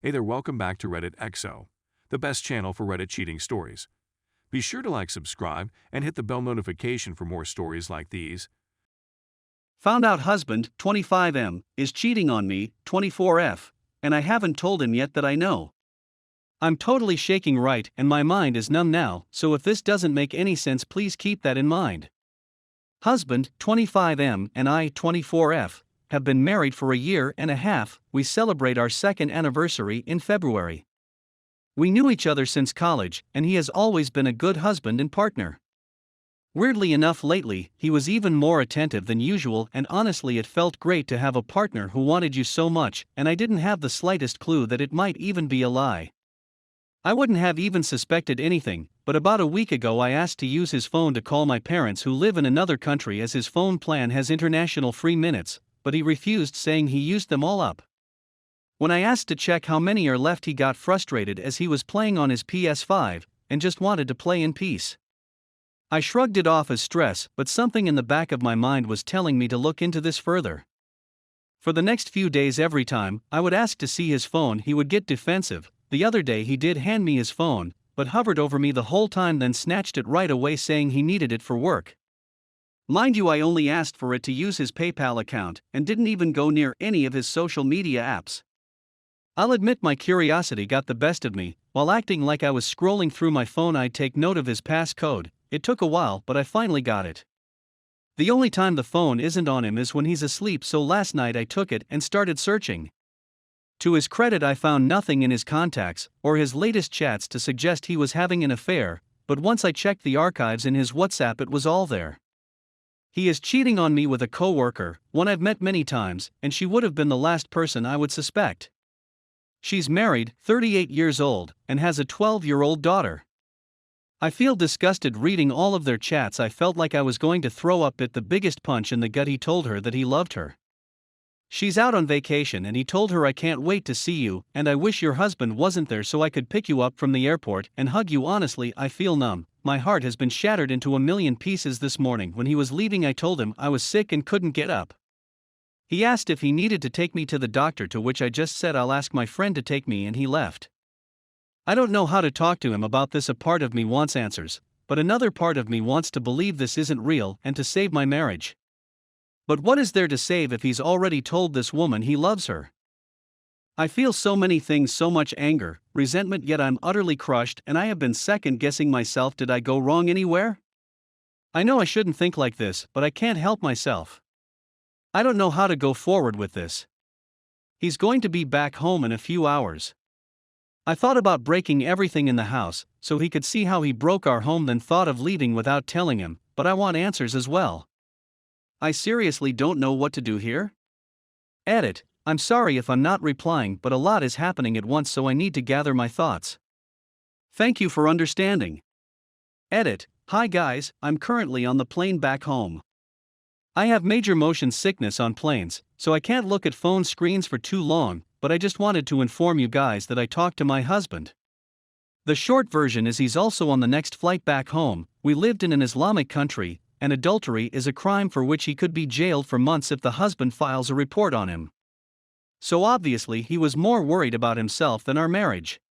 Hey there, welcome back to Reddit XO, the best channel for Reddit cheating stories. Be sure to like, subscribe, and hit the bell notification for more stories like these. Found out husband, 25M, is cheating on me, 24F, and I haven't told him yet that I know. I'm totally shaking right and my mind is numb now, so if this doesn't make any sense please keep that in mind. Husband, 25M, and I, 24F, have been married for a year and a half. We celebrate our second anniversary in February. We knew each other since college, and he has always been a good husband and partner. Weirdly enough, lately, he was even more attentive than usual, and honestly, it felt great to have a partner who wanted you so much, and I didn't have the slightest clue that it might even be a lie. I wouldn't have even suspected anything, but about a week ago I asked to use his phone to call my parents who live in another country as his phone plan has international free minutes, but he refused, saying he used them all up. When I asked to check how many are left, he got frustrated as he was playing on his PS5 and just wanted to play in peace. I shrugged it off as stress, but something in the back of my mind was telling me to look into this further. For the next few days, every time I would ask to see his phone, he would get defensive. The other day he did hand me his phone, but hovered over me the whole time, then snatched it right away, saying he needed it for work. Mind you, I only asked for it to use his PayPal account and didn't even go near any of his social media apps. I'll admit my curiosity got the best of me. While acting like I was scrolling through my phone, I'd take note of his passcode. It took a while, but I finally got it. The only time the phone isn't on him is when he's asleep, so last night I took it and started searching. To his credit, I found nothing in his contacts or his latest chats to suggest he was having an affair, but once I checked the archives in his WhatsApp, it was all there. He is cheating on me with a coworker, one I've met many times, and she would have been the last person I would suspect. She's married, 38 years old, and has a 12-year-old daughter. I feel disgusted reading all of their chats. I felt like I was going to throw up. At the biggest punch in the gut, he told her that he loved her. She's out on vacation and he told her, "I can't wait to see you, and I wish your husband wasn't there so I could pick you up from the airport and hug you." Honestly, I feel numb. My heart has been shattered into a million pieces. This morning when he was leaving, I told him I was sick and couldn't get up. He asked if he needed to take me to the doctor, to which I just said I'll ask my friend to take me, and he left. I don't know how to talk to him about this. A part of me wants answers, but another part of me wants to believe this isn't real and to save my marriage. But what is there to save if he's already told this woman he loves her? I feel so many things, so much anger, resentment, yet I'm utterly crushed and I have been second-guessing myself. Did I go wrong anywhere? I know I shouldn't think like this, but I can't help myself. I don't know how to go forward with this. He's going to be back home in a few hours. I thought about breaking everything in the house so he could see how he broke our home, then thought of leaving without telling him, but I want answers as well. I seriously don't know what to do here. Edit. I'm sorry if I'm not replying, but a lot is happening at once, so I need to gather my thoughts. Thank you for understanding. Edit. Hi guys, I'm currently on the plane back home. I have major motion sickness on planes, so I can't look at phone screens for too long, but I just wanted to inform you guys that I talked to my husband. The short version is he's also on the next flight back home. We lived in an Islamic country, and adultery is a crime for which he could be jailed for months if the husband files a report on him. So obviously he was more worried about himself than our marriage.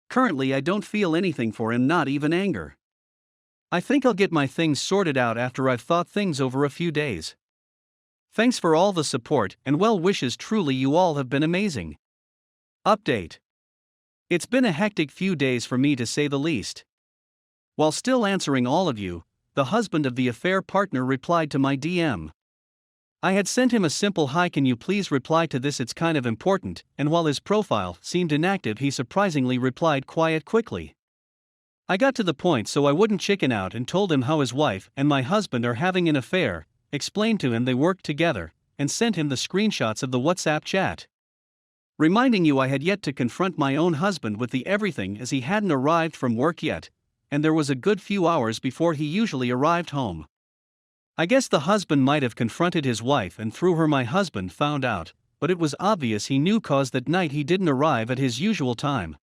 Currently I don't feel anything for him, not even anger. I think I'll get my things sorted out after I've thought things over a few days. Thanks for all the support and well wishes. Truly, you all have been amazing. Update. It's been a hectic few days for me, to say the least. While still answering all of you, the husband of the affair partner replied to my DM. I had sent him a simple "Hi, can you please reply to this, it's kind of important," and while his profile seemed inactive, he surprisingly replied quickly. I got to the point so I wouldn't chicken out and told him how his wife and my husband are having an affair, explained to him they work together, and sent him the screenshots of the WhatsApp chat. Reminding you I had yet to confront my own husband with the everything, as he hadn't arrived from work yet, and there was a good few hours before he usually arrived home. I guess the husband might have confronted his wife and through her my husband found out, but it was obvious he knew, cause that night he didn't arrive at his usual time.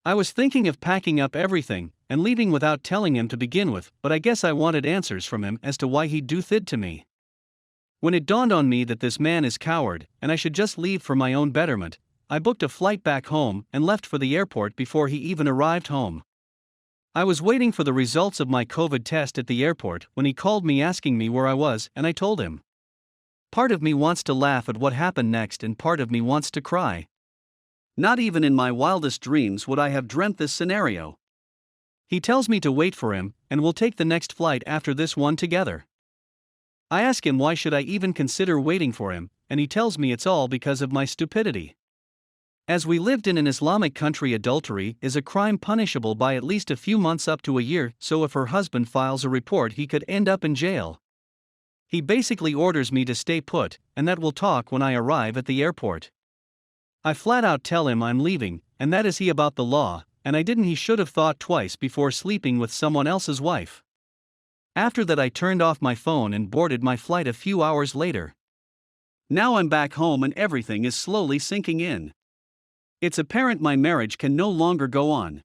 I was thinking of packing up everything and leaving without telling him to begin with, but I guess I wanted answers from him as to why he'd do that to me. When it dawned on me that this man is coward and I should just leave for my own betterment, I booked a flight back home and left for the airport before he even arrived home. I was waiting for the results of my COVID test at the airport when he called me asking me where I was, and I told him. Part of me wants to laugh at what happened next and part of me wants to cry. Not even in my wildest dreams would I have dreamt this scenario. He tells me to wait for him, and we'll take the next flight after this one together. I ask him why should I even consider waiting for him, and he tells me it's all because of my stupidity. As we lived in an Islamic country, adultery is a crime punishable by at least a few months up to a year, so if her husband files a report he could end up in jail. He basically orders me to stay put, and that we'll talk when I arrive at the airport. I flat out tell him I'm leaving, and that is he about the law, and I didn't. He should have thought twice before sleeping with someone else's wife. After that I turned off my phone and boarded my flight a few hours later. Now I'm back home and everything is slowly sinking in. It's apparent my marriage can no longer go on.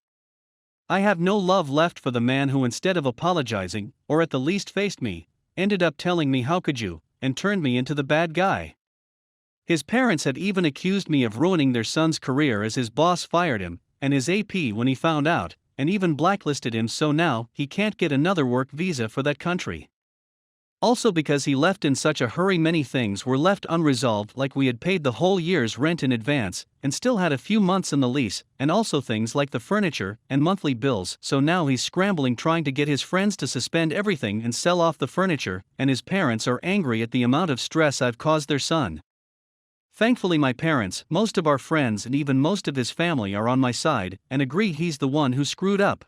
I have no love left for the man who, instead of apologizing, or at the least faced me, ended up telling me how could you, and turned me into the bad guy. His parents have even accused me of ruining their son's career as his boss fired him, and his AP when he found out, and even blacklisted him, so now he can't get another work visa for that country. Also because he left in such a hurry, many things were left unresolved, like we had paid the whole year's rent in advance, and still had a few months in the lease, and also things like the furniture and monthly bills, so now he's scrambling trying to get his friends to suspend everything and sell off the furniture, and his parents are angry at the amount of stress I've caused their son. Thankfully my parents, most of our friends and even most of his family are on my side, and agree he's the one who screwed up.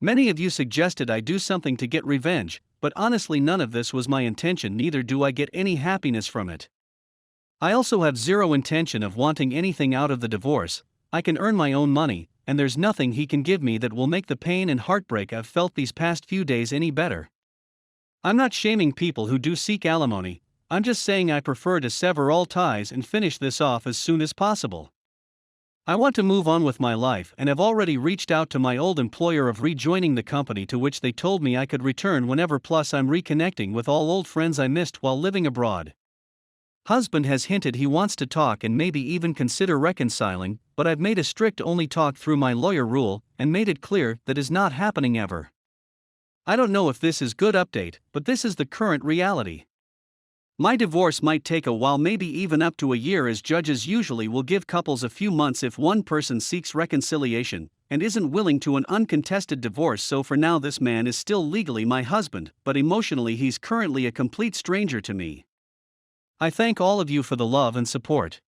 Many of you suggested I do something to get revenge, but honestly none of this was my intention, neither do I get any happiness from it. I also have zero intention of wanting anything out of the divorce. I can earn my own money, and there's nothing he can give me that will make the pain and heartbreak I've felt these past few days any better. I'm not shaming people who do seek alimony, I'm just saying I prefer to sever all ties and finish this off as soon as possible. I want to move on with my life and have already reached out to my old employer of rejoining the company, to which they told me I could return whenever, plus I'm reconnecting with all old friends I missed while living abroad. Husband has hinted he wants to talk and maybe even consider reconciling, but I've made a strict only talk through my lawyer rule and made it clear that is not happening ever. I don't know if this is good update, but this is the current reality. My divorce might take a while, maybe even up to a year, as judges usually will give couples a few months if one person seeks reconciliation and isn't willing to an uncontested divorce. So for now this man is still legally my husband, but emotionally he's currently a complete stranger to me. I thank all of you for the love and support.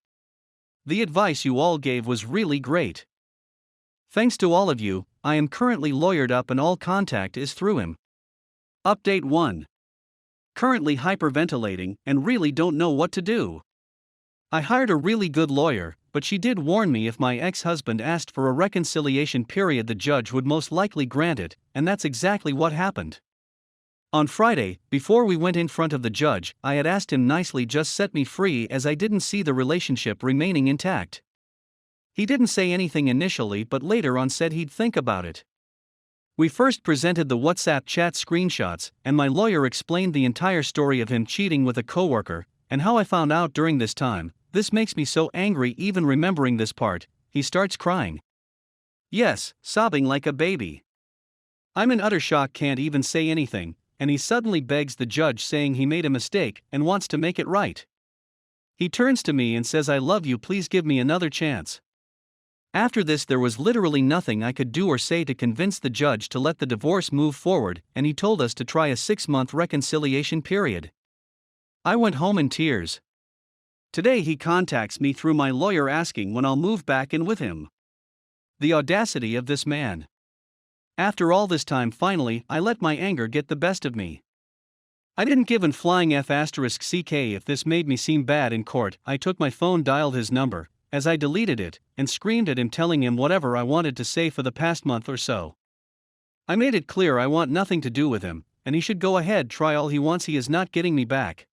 The advice you all gave was really great. Thanks to all of you, I am currently lawyered up and all contact is through him. Update 1. Currently hyperventilating and really don't know what to do. I hired a really good lawyer, but she did warn me if my ex-husband asked for a reconciliation period the judge would most likely grant it, and that's exactly what happened. On Friday, before we went in front of the judge, I had asked him nicely just set me free as I didn't see the relationship remaining intact. He didn't say anything initially, but later on said he'd think about it. We first presented the WhatsApp chat screenshots, and my lawyer explained the entire story of him cheating with a coworker, and how I found out during this time. This makes me so angry even remembering this part. He starts crying. Yes, sobbing like a baby. I'm in utter shock, can't even say anything, and he suddenly begs the judge, saying he made a mistake and wants to make it right. He turns to me and says, "I love you, please give me another chance." After this there was literally nothing I could do or say to convince the judge to let the divorce move forward, and he told us to try a 6-month reconciliation period. I went home in tears. Today he contacts me through my lawyer asking when I'll move back in with him. The audacity of this man. After all this time, finally I let my anger get the best of me. I didn't give an flying F***ck if this made me seem bad in court. I took my phone, dialed his number, as I deleted it, and screamed at him, telling him whatever I wanted to say for the past month or so. I made it clear I want nothing to do with him, and he should go ahead, try all he wants, he is not getting me back.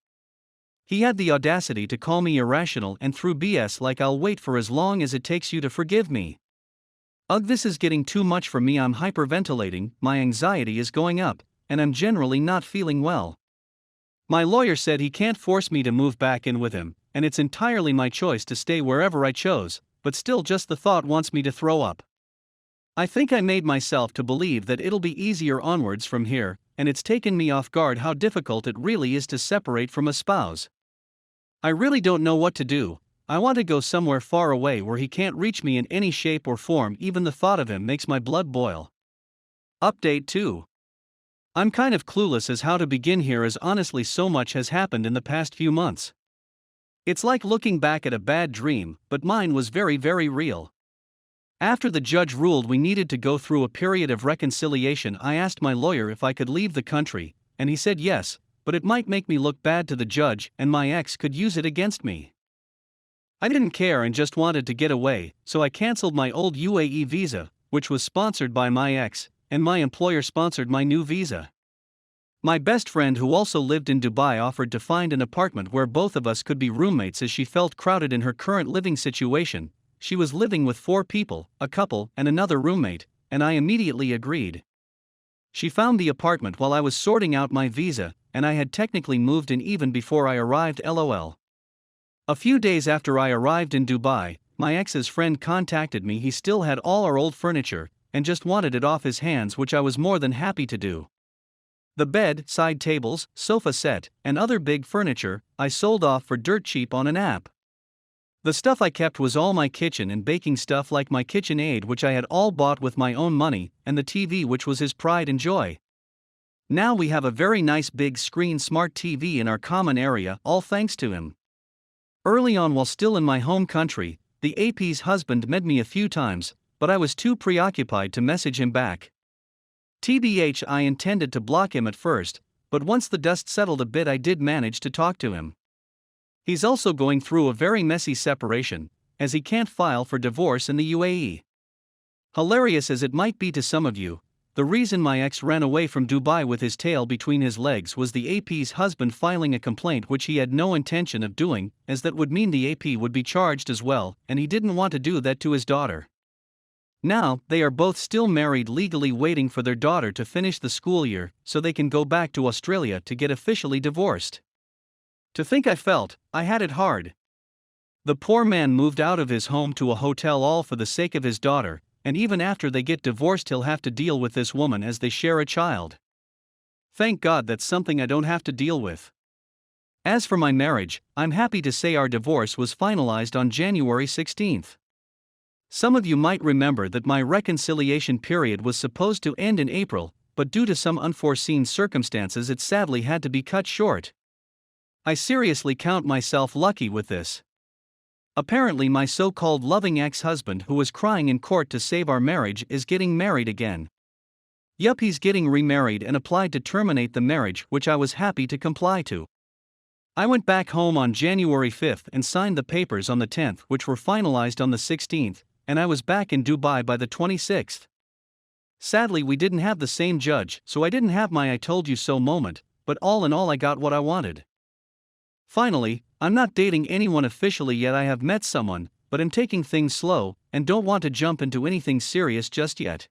He had the audacity to call me irrational and threw BS like I'll wait for as long as it takes you to forgive me. Ugh, this is getting too much for me. I'm hyperventilating, my anxiety is going up, and I'm generally not feeling well. My lawyer said he can't force me to move back in with him, and it's entirely my choice to stay wherever I chose, but still just the thought wants me to throw up. I think I made myself to believe that it'll be easier onwards from here, and it's taken me off guard how difficult it really is to separate from a spouse. I really don't know what to do. I want to go somewhere far away where he can't reach me in any shape or form. Even the thought of him makes my blood boil. Update 2. I'm kind of clueless as how to begin here, as honestly so much has happened in the past few months. It's like looking back at a bad dream, but mine was very, very real. After the judge ruled we needed to go through a period of reconciliation, I asked my lawyer if I could leave the country, and he said yes, but it might make me look bad to the judge and my ex could use it against me. I didn't care and just wanted to get away, so I cancelled my old UAE visa, which was sponsored by my ex, and my employer sponsored my new visa. My best friend, who also lived in Dubai, offered to find an apartment where both of us could be roommates as she felt crowded in her current living situation. She was living with 4 people, a couple and another roommate, and I immediately agreed. She found the apartment while I was sorting out my visa, and I had technically moved in even before I arrived. LOL. A few days after I arrived in Dubai, my ex's friend contacted me. He still had all our old furniture, and just wanted it off his hands, which I was more than happy to do. The bed, side tables, sofa set, and other big furniture, I sold off for dirt cheap on an app. The stuff I kept was all my kitchen and baking stuff, like my KitchenAid, which I had all bought with my own money, and the TV, which was his pride and joy. Now we have a very nice big screen smart TV in our common area, all thanks to him. Early on, while still in my home country, the AP's husband met me a few times, but I was too preoccupied to message him back. TBH, I intended to block him at first, but once the dust settled a bit I did manage to talk to him. He's also going through a very messy separation, as he can't file for divorce in the UAE. Hilarious as it might be to some of you, the reason my ex ran away from Dubai with his tail between his legs was the AP's husband filing a complaint, which he had no intention of doing, as that would mean the AP would be charged as well, and he didn't want to do that to his daughter. Now, they are both still married, legally waiting for their daughter to finish the school year so they can go back to Australia to get officially divorced. To think I felt I had it hard. The poor man moved out of his home to a hotel, all for the sake of his daughter, and even after they get divorced he'll have to deal with this woman as they share a child. Thank God that's something I don't have to deal with. As for my marriage, I'm happy to say our divorce was finalized on January 16th. Some of you might remember that my reconciliation period was supposed to end in April, but due to some unforeseen circumstances it sadly had to be cut short. I seriously count myself lucky with this. Apparently my so-called loving ex-husband, who was crying in court to save our marriage, is getting married again. Yup, he's getting remarried and applied to terminate the marriage, which I was happy to comply to. I went back home on January 5th and signed the papers on the 10th, which were finalized on the 16th, and I was back in Dubai by the 26th. Sadly, we didn't have the same judge, so I didn't have my I told you so moment, but all in all I got what I wanted. Finally, I'm not dating anyone officially yet. I have met someone, but am taking things slow, and don't want to jump into anything serious just yet.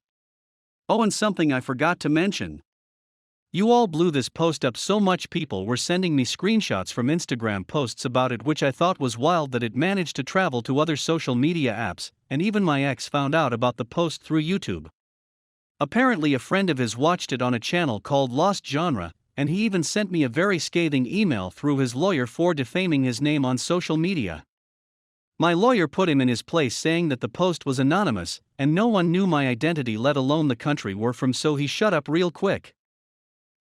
Oh, and something I forgot to mention. You all blew this post up so much. People were sending me screenshots from Instagram posts about it, which I thought was wild that it managed to travel to other social media apps, and even my ex found out about the post through YouTube. Apparently a friend of his watched it on a channel called Lost Genre, and he even sent me a very scathing email through his lawyer for defaming his name on social media. My lawyer put him in his place, saying that the post was anonymous, and no one knew my identity, let alone the country we're from, so he shut up real quick.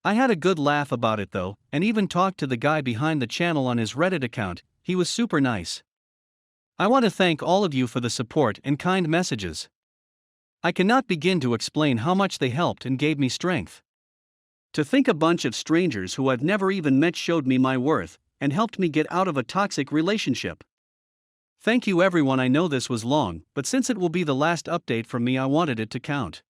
I had a good laugh about it though, and even talked to the guy behind the channel on his Reddit account. He was super nice. I want to thank all of you for the support and kind messages. I cannot begin to explain how much they helped and gave me strength. To think a bunch of strangers who I've never even met showed me my worth, and helped me get out of a toxic relationship. Thank you everyone. I know this was long, but since it will be the last update from me, I wanted it to count.